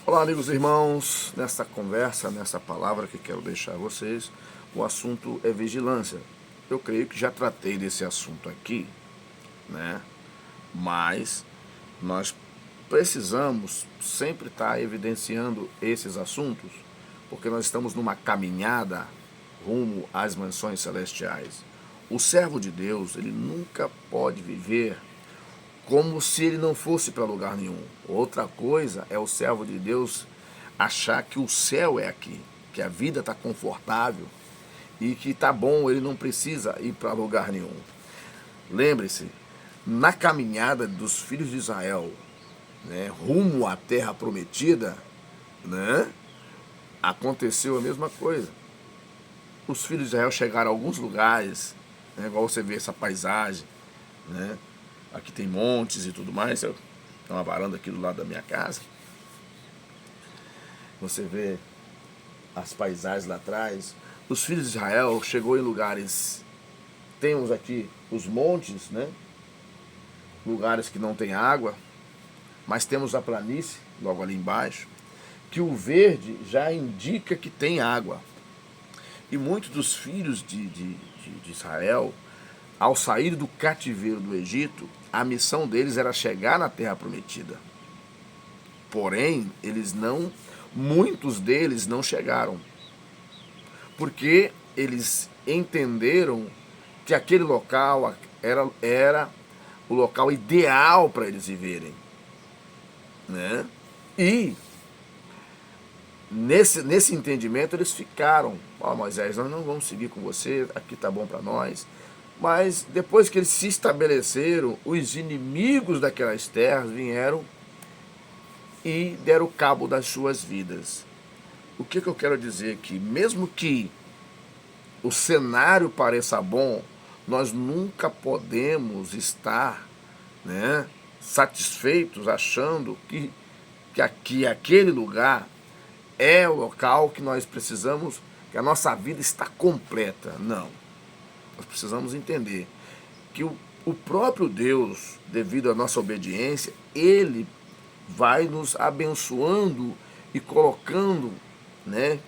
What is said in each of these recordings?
Olá, amigos e irmãos. Nessa conversa, nessa palavra que quero deixar a vocês, o assunto é vigilância. Eu creio que já tratei desse assunto aqui, né? Mas nós precisamos sempre estar evidenciando esses assuntos, porque nós estamos numa caminhada rumo às mansões celestiais. O servo de Deus, ele nunca pode viver como se ele não fosse para lugar nenhum. Outra coisa é o servo de Deus achar que o céu é aqui, que a vida está confortável e que está bom, ele não precisa ir para lugar nenhum. Lembre-se, na caminhada dos filhos de Israel, né, rumo à terra prometida, né, aconteceu a mesma coisa. Os filhos de Israel chegaram a alguns lugares, né, igual você vê essa paisagem, né, aqui tem montes e tudo mais. Tem uma varanda aqui do lado da minha casa. Você vê as paisagens lá atrás. Os filhos de Israel chegou em lugares. Temos aqui os montes, né? Lugares que não tem água. Mas temos a planície, logo ali embaixo, que o verde já indica que tem água. E muitos dos filhos de Israel, ao sair do cativeiro do Egito, a missão deles era chegar na terra prometida. Porém, muitos deles não chegaram, porque eles entenderam que aquele local era o local ideal para eles viverem, né? E nesse entendimento eles ficaram: Moisés, nós não vamos seguir com você, aqui tá bom para nós. Mas depois que eles se estabeleceram, os inimigos daquelas terras vieram e deram cabo das suas vidas. O que eu quero dizer aqui? Mesmo que o cenário pareça bom, nós nunca podemos estar, né, satisfeitos achando que aquele lugar é o local que nós precisamos, que a nossa vida está completa. Não. Nós precisamos entender que o próprio Deus, devido à nossa obediência, Ele vai nos abençoando e colocando, né,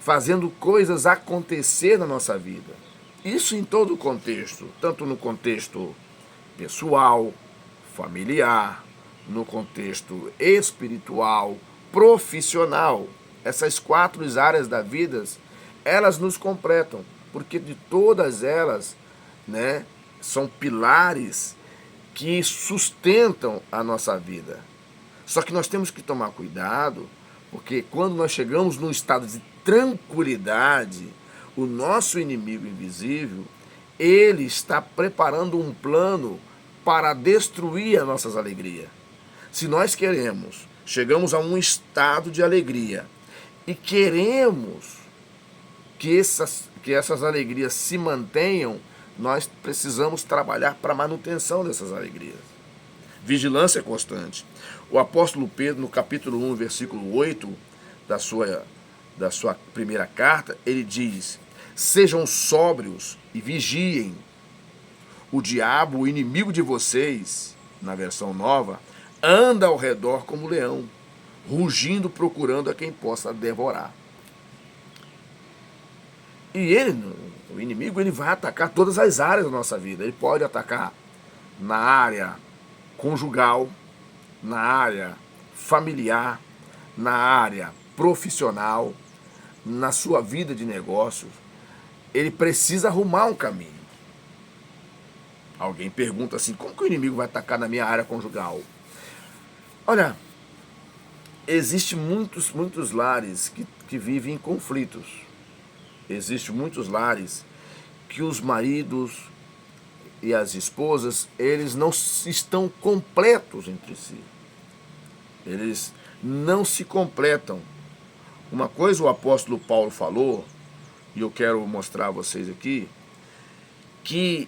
fazendo coisas acontecer na nossa vida. Isso em todo o contexto, tanto no contexto pessoal, familiar, no contexto espiritual, profissional. Essas 4 áreas da vida, elas nos completam, porque de todas elas, né, são pilares que sustentam a nossa vida. Só que nós temos que tomar cuidado, porque quando nós chegamos num estado de tranquilidade, o nosso inimigo invisível, ele está preparando um plano para destruir as nossas alegrias. Se nós chegamos a um estado de alegria e queremos que essas alegrias se mantenham, nós precisamos trabalhar para a manutenção dessas alegrias. Vigilância constante. O apóstolo Pedro, no capítulo 1, versículo 8 da sua primeira carta, ele diz: sejam sóbrios e vigiem. O diabo, o inimigo de vocês, na versão nova, anda ao redor como leão, rugindo, procurando a quem possa devorar. E o inimigo, ele vai atacar todas as áreas da nossa vida. Ele pode atacar na área conjugal, na área familiar, na área profissional, na sua vida de negócios. Ele precisa arrumar um caminho. Alguém pergunta assim: como que o inimigo vai atacar na minha área conjugal? Olha, existem muitos lares que vivem em conflitos. Existem muitos lares que os maridos e as esposas, eles não estão completos entre si. Eles não se completam. Uma coisa o apóstolo Paulo falou, e eu quero mostrar a vocês aqui, que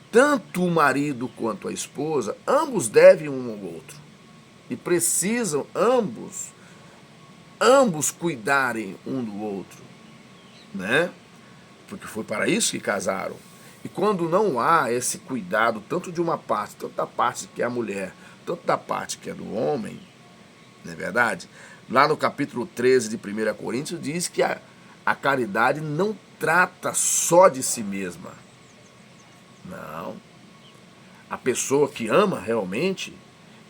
tanto o marido quanto a esposa, ambos devem um ao outro. E precisam ambos cuidarem um do outro, né? Porque foi para isso que casaram. E quando não há esse cuidado, tanto de uma parte, tanto da parte que é a mulher, tanto da parte que é do homem, não é verdade? lá no capítulo 13 de 1 Coríntios, diz que a caridade não trata só de si mesma. Não. A pessoa que ama realmente,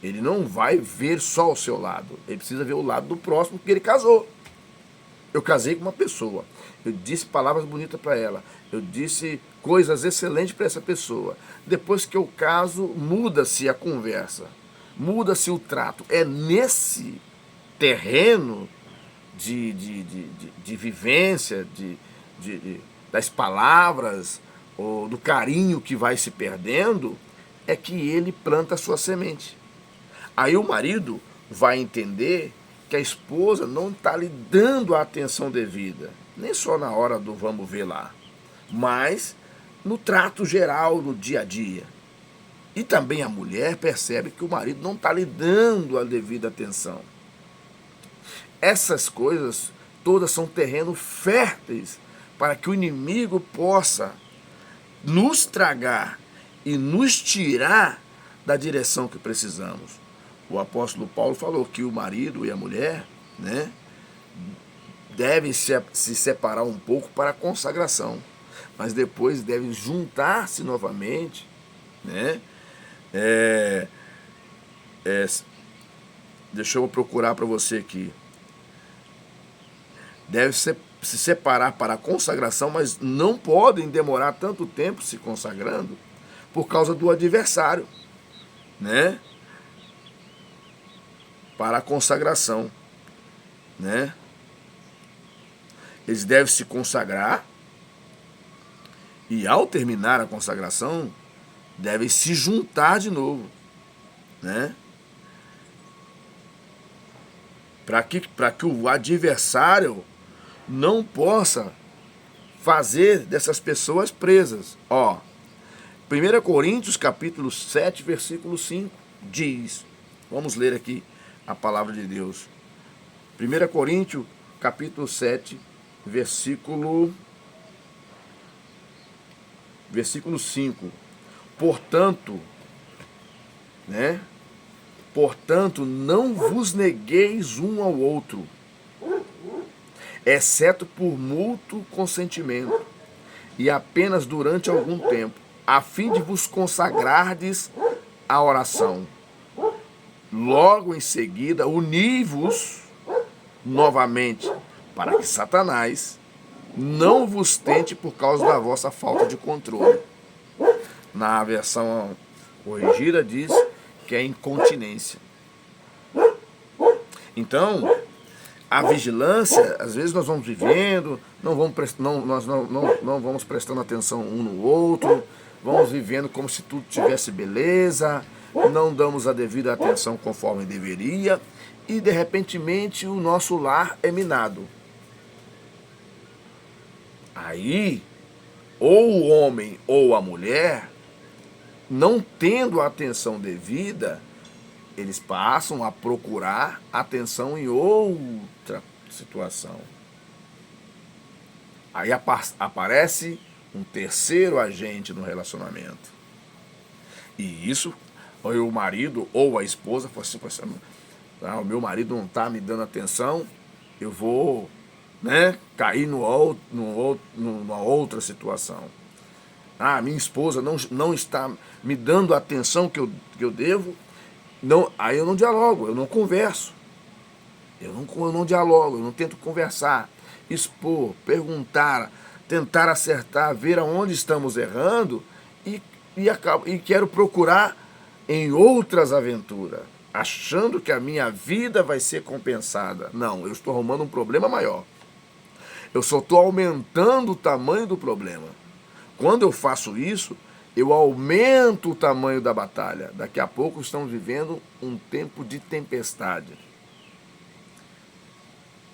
ele não vai ver só o seu lado. Ele precisa ver o lado do próximo, porque ele casou. Eu casei com uma pessoa. Eu disse palavras bonitas para ela. Eu disse coisas excelentes para essa pessoa. Depois que eu caso, muda-se a conversa. Muda-se o trato. É nesse terreno de vivência, das palavras, ou do carinho que vai se perdendo, é que ele planta a sua semente. Aí o marido vai entender que a esposa não está lhe dando a atenção devida, nem só na hora do vamos ver lá, mas no trato geral, no dia a dia. E também a mulher percebe que o marido não está lhe dando a devida atenção. Essas coisas todas são terrenos férteis para que o inimigo possa nos tragar e nos tirar da direção que precisamos. O apóstolo Paulo falou que o marido e a mulher, né, devem se separar um pouco para a consagração, mas depois devem juntar-se novamente, né? Deixa eu procurar para você aqui. Devem se separar para a consagração, mas não podem demorar tanto tempo se consagrando por causa do adversário, né? Para a consagração, né? Eles devem se consagrar e, ao terminar a consagração, devem se juntar de novo, né? Para que o adversário não possa fazer dessas pessoas presas. Ó, 1 Coríntios capítulo 7, versículo 5, diz, vamos ler aqui a palavra de Deus. 1 Coríntios capítulo 7, versículo 5. Portanto, né? Portanto, não vos negueis um ao outro, exceto por mútuo consentimento, e apenas durante algum tempo, a fim de vos consagrardes à oração. Logo em seguida, uni-vos novamente, para que Satanás não vos tente por causa da vossa falta de controle. Na versão corrigida diz que é incontinência. Então, a vigilância, às vezes nós vamos vivendo, nós não vamos prestando atenção um no outro, vamos vivendo como se tudo tivesse beleza, não damos a devida atenção conforme deveria, e de repentemente o nosso lar é minado. Aí, ou o homem ou a mulher, não tendo a atenção devida, eles passam a procurar atenção em outra situação. Aí aparece um terceiro agente no relacionamento. E isso, ou o marido ou a esposa fala assim, o meu marido não está me dando atenção, eu vou, né, cair numa outra situação. Minha esposa não está me dando a atenção que eu devo, não, aí eu não dialogo, eu não converso. Eu não dialogo, eu não tento conversar, expor, perguntar, tentar acertar, ver aonde estamos errando e quero procurar em outras aventuras, achando que a minha vida vai ser compensada. Não, eu estou arrumando um problema maior. Eu só estou aumentando o tamanho do problema. Quando eu faço isso, eu aumento o tamanho da batalha. Daqui a pouco estamos vivendo um tempo de tempestade.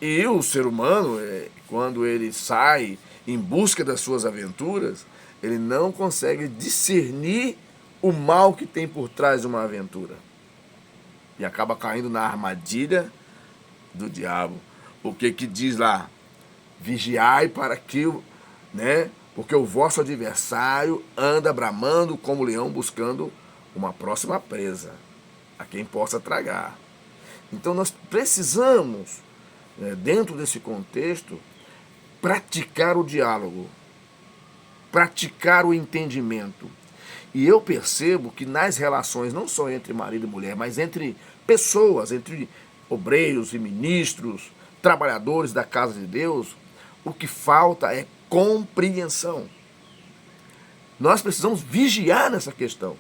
E o ser humano, quando ele sai em busca das suas aventuras, ele não consegue discernir o mal que tem por trás de uma aventura. E acaba caindo na armadilha do diabo. O que diz lá? Vigiai para que, né? Porque o vosso adversário anda bramando como leão buscando uma próxima presa, a quem possa tragar. Então nós precisamos, dentro desse contexto, praticar o diálogo, praticar o entendimento. E eu percebo que nas relações, não só entre marido e mulher, mas entre pessoas, entre obreiros e ministros, trabalhadores da casa de Deus, o que falta é compreensão. Nós precisamos vigiar nessa questão.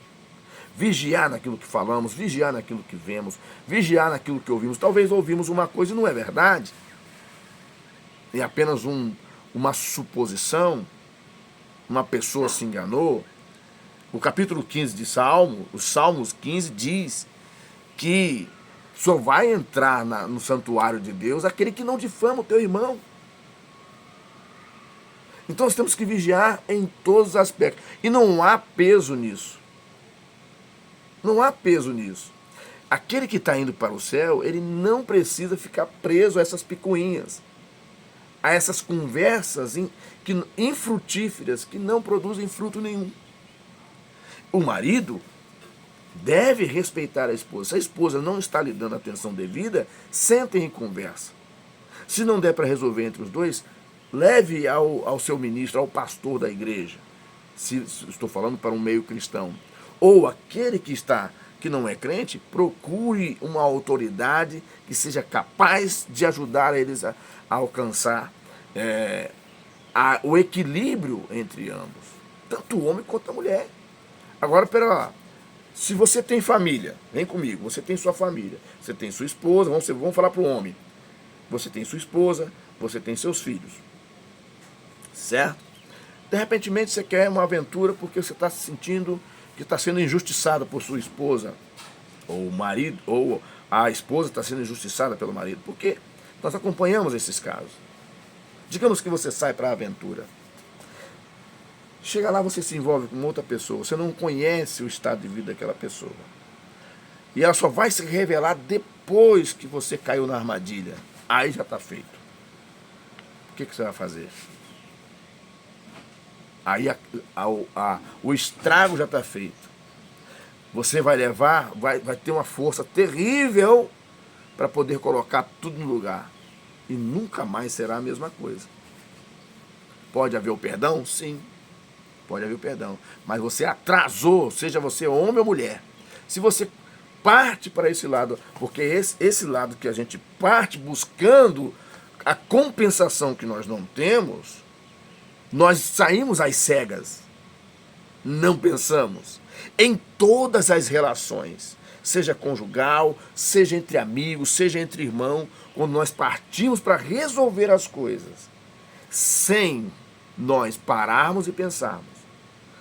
Vigiar naquilo que falamos, vigiar naquilo que vemos, vigiar naquilo que ouvimos. Talvez ouvimos uma coisa e não é verdade. É apenas uma suposição. Uma pessoa se enganou. O capítulo 15 de Salmo, os Salmos 15 diz que só vai entrar no santuário de Deus aquele que não difama o teu irmão. Então nós temos que vigiar em todos os aspectos. E não há peso nisso. Não há peso nisso. Aquele que está indo para o céu, ele não precisa ficar preso a essas picuinhas, a essas conversas infrutíferas que não produzem fruto nenhum. O marido deve respeitar a esposa. Se a esposa não está lhe dando atenção devida, sentem em conversa. Se não der para resolver entre os dois, leve ao seu ministro, ao pastor da igreja, se estou falando para um meio cristão. Ou aquele que não é crente, procure uma autoridade que seja capaz de ajudar eles a alcançar o equilíbrio entre ambos, tanto o homem quanto a mulher. Agora, pera lá, se você tem família, vem comigo, você tem sua família, você tem sua esposa, vamos falar para o homem, você tem sua esposa, você tem seus filhos, certo? De repente você quer uma aventura porque você está se sentindo que está sendo injustiçado por sua esposa, ou o marido, ou a esposa está sendo injustiçada pelo marido, porque nós acompanhamos esses casos. Digamos que você sai para a aventura. Chega lá, você se envolve com outra pessoa, você não conhece o estado de vida daquela pessoa. E ela só vai se revelar depois que você caiu na armadilha. Aí já está feito. O que você vai fazer? Aí o estrago já está feito. Você vai levar, vai ter uma força terrível para poder colocar tudo no lugar. E nunca mais será a mesma coisa. Pode haver o perdão? Sim. Pode haver o perdão. Mas você atrasou, seja você homem ou mulher. Se você parte para esse lado, porque esse lado que a gente parte buscando a compensação que nós não temos, nós saímos às cegas. Não pensamos. Em todas as relações, seja conjugal, seja entre amigos, seja entre irmãos, quando nós partimos para resolver as coisas, sem nós pararmos e pensarmos,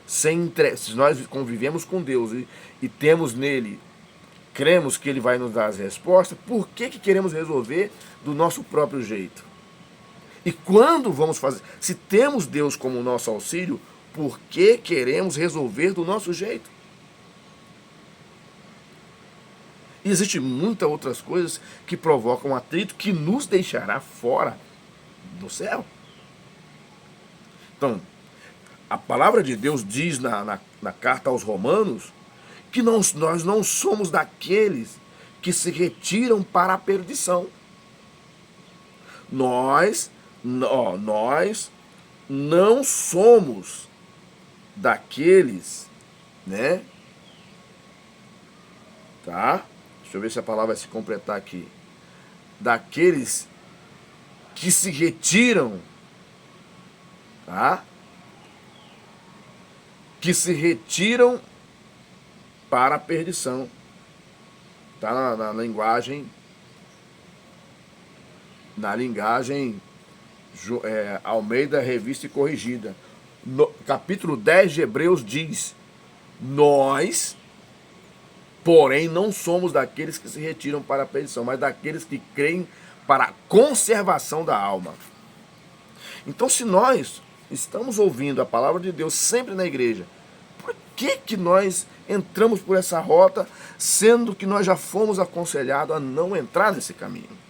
se nós convivemos com Deus e temos nele, cremos que ele vai nos dar as respostas, por que queremos resolver do nosso próprio jeito? E quando vamos fazer, se temos Deus como nosso auxílio, por que queremos resolver do nosso jeito? E existem muitas outras coisas que provocam atrito que nos deixará fora do céu. Então, a palavra de Deus diz na carta aos Romanos que nós não somos daqueles que se retiram para a perdição. Nós não somos daqueles, né? Tá? Deixa eu ver se a palavra vai se completar aqui. Daqueles que se retiram, tá? Que se retiram para a perdição. Tá na linguagem Almeida Revista e Corrigida. No capítulo 10 de Hebreus diz: nós, porém, não somos daqueles que se retiram para a perdição, mas daqueles que creem para a conservação da alma. Então, se nós estamos ouvindo a palavra de Deus sempre na igreja, por que nós entramos por essa rota, sendo que nós já fomos aconselhados a não entrar nesse caminho?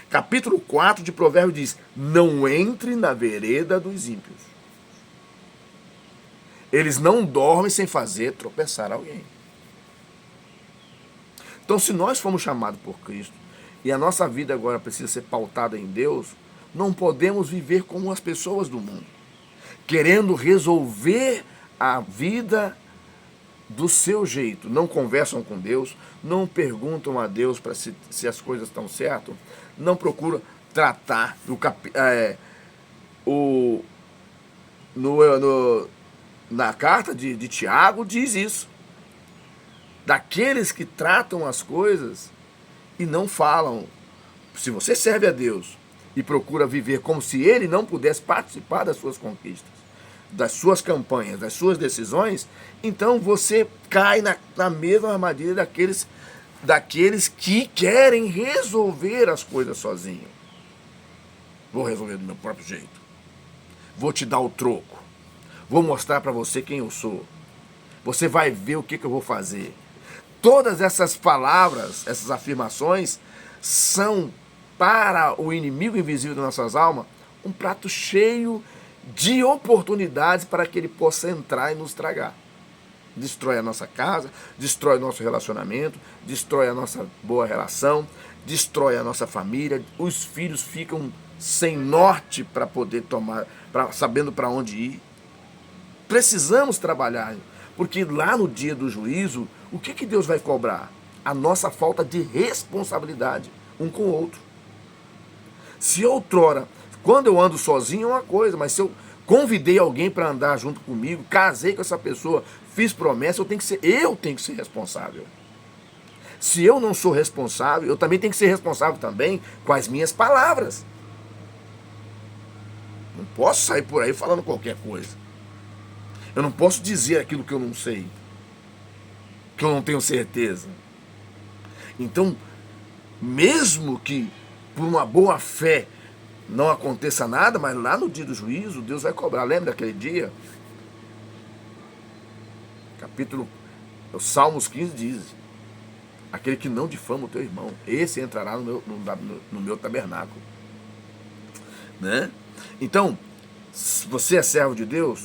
Capítulo 4 de Provérbios diz: não entre na vereda dos ímpios. Eles não dormem sem fazer tropeçar alguém. Então, se nós fomos chamados por Cristo e a nossa vida agora precisa ser pautada em Deus, não podemos viver como as pessoas do mundo, querendo resolver a vida do seu jeito. Não conversam com Deus, não perguntam a Deus para se as coisas estão certas, não procuram tratar na carta de Tiago diz isso. Daqueles que tratam as coisas e não falam. Se você serve a Deus e procura viver como se ele não pudesse participar das suas conquistas, das suas campanhas, das suas decisões, então você cai na mesma armadilha daqueles que querem resolver as coisas sozinho. Vou resolver do meu próprio jeito. Vou te dar o troco. Vou mostrar para você quem eu sou. Você vai ver o que eu vou fazer. Todas essas palavras, essas afirmações, são para o inimigo invisível das nossas almas um prato cheio de oportunidades para que ele possa entrar e nos tragar. Destrói a nossa casa, destrói o nosso relacionamento, destrói a nossa boa relação, destrói a nossa família. Os filhos ficam sem norte para poder tomar, sabendo para onde ir. Precisamos trabalhar, porque lá no dia do juízo, o que Deus vai cobrar? A nossa falta de responsabilidade um com o outro. Se outrora, quando eu ando sozinho é uma coisa, mas se eu convidei alguém para andar junto comigo, casei com essa pessoa, fiz promessa, eu tenho que ser responsável. Se eu não sou responsável, eu também tenho que ser responsável também com as minhas palavras. Não posso sair por aí falando qualquer coisa. Eu não posso dizer aquilo que eu não sei, que eu não tenho certeza. Então, mesmo que por uma boa fé não aconteça nada, mas lá no dia do juízo, Deus vai cobrar. Lembra daquele dia? Os Salmos 15 diz: aquele que não difama o teu irmão, esse entrará no meu tabernáculo. Né? Então, se você é servo de Deus,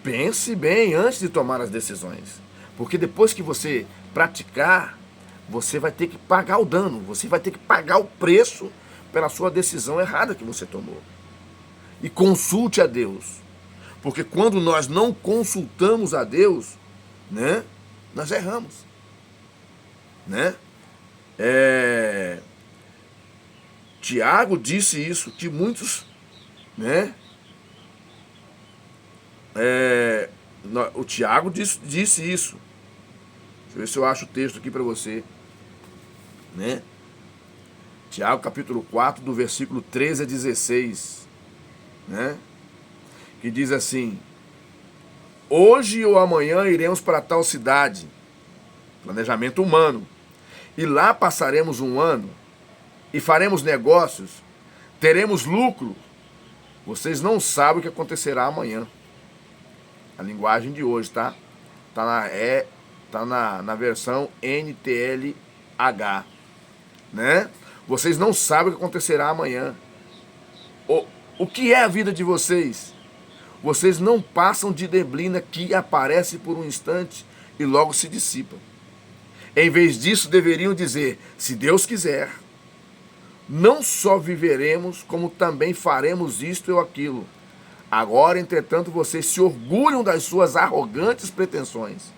pense bem antes de tomar as decisões. Porque depois que você praticar, você vai ter que pagar o dano, você vai ter que pagar o preço pela sua decisão errada que você tomou. E consulte a Deus. Porque quando nós não consultamos a Deus, né, nós erramos. Né? Tiago disse isso, que muitos, né, o Tiago disse isso. Deixa eu ver se eu acho o texto aqui para você. Né? Tiago capítulo 4, do versículo 13 a 16. Né? Que diz assim: hoje ou amanhã iremos para tal cidade, planejamento humano, e lá passaremos um ano, e faremos negócios, teremos lucro. Vocês não sabem o que acontecerá amanhã. A linguagem de hoje, tá? Tá na versão NTLH, né? Vocês não sabem o que acontecerá amanhã. O que é a vida de vocês? Vocês não passam de neblina que aparece por um instante e logo se dissipa. Em vez disso, deveriam dizer: se Deus quiser, não só viveremos, como também faremos isto ou aquilo. Agora, entretanto, vocês se orgulham das suas arrogantes pretensões.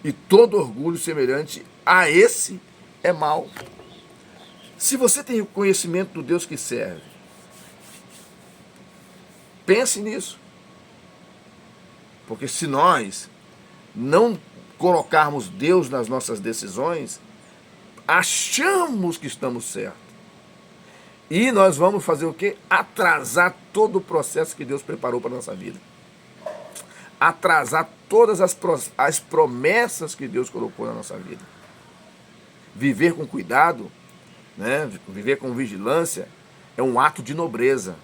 E todo orgulho semelhante a esse é mau. Se você tem o conhecimento do Deus que serve, pense nisso. Porque se nós não colocarmos Deus nas nossas decisões, achamos que estamos certos. E nós vamos fazer o quê? Atrasar todo o processo que Deus preparou para a nossa vida. Atrasar todas as promessas que Deus colocou na nossa vida. Viver com cuidado, né? Viver com vigilância, é um ato de nobreza.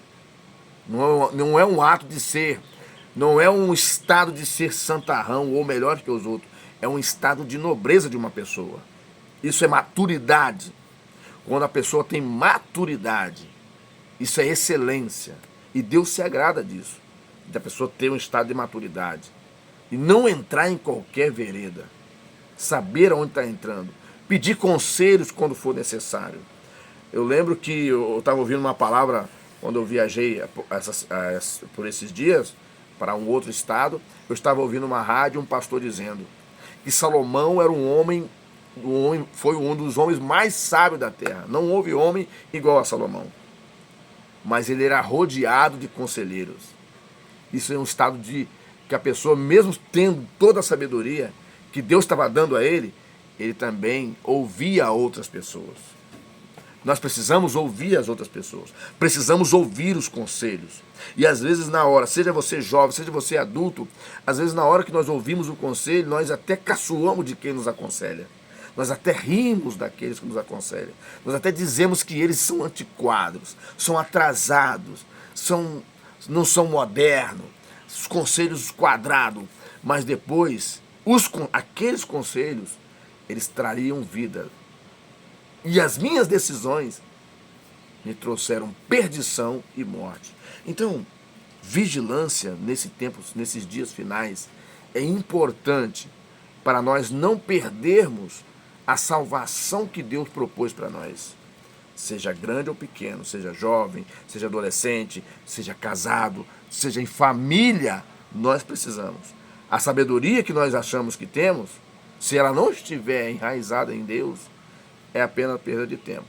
Não é um ato de ser, não é um estado de ser santarrão ou melhor que os outros. É um estado de nobreza de uma pessoa. Isso é maturidade. Quando a pessoa tem maturidade, isso é excelência. E Deus se agrada disso. Da pessoa ter um estado de maturidade. E não entrar em qualquer vereda. Saber aonde está entrando. pedir conselhos quando for necessário. Eu lembro que eu estava ouvindo uma palavra quando eu viajei por esses dias para um outro estado. Eu estava ouvindo uma rádio, um pastor dizendo que Salomão era foi um dos homens mais sábios da terra. Não houve homem igual a Salomão. Mas ele era rodeado de conselheiros. Isso é um estado de que a pessoa, mesmo tendo toda a sabedoria que Deus estava dando a ele, ele também ouvia outras pessoas. Nós precisamos ouvir as outras pessoas. Precisamos ouvir os conselhos. E às vezes na hora, seja você jovem, seja você adulto, às vezes na hora que nós ouvimos o conselho, nós até caçoamos de quem nos aconselha. Nós até rimos daqueles que nos aconselham. Nós até dizemos que eles são antiquados, são atrasados, não são modernos, os conselhos quadrados. Mas depois, aqueles conselhos, eles trariam vida. E as minhas decisões me trouxeram perdição e morte. Então, vigilância nesses dias finais, é importante para nós não perdermos a salvação que Deus propôs para nós. Seja grande ou pequeno, seja jovem, seja adolescente, seja casado, seja em família, nós precisamos. A sabedoria que nós achamos que temos, se ela não estiver enraizada em Deus, é apenas perda de tempo.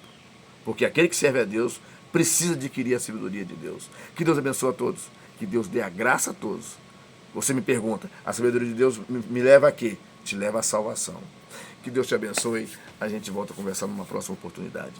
Porque aquele que serve a Deus precisa adquirir a sabedoria de Deus. Que Deus abençoe a todos. Que Deus dê a graça a todos. Você me pergunta, a sabedoria de Deus me leva a quê? Te leva à salvação. Que Deus te abençoe. A gente volta a conversar numa próxima oportunidade.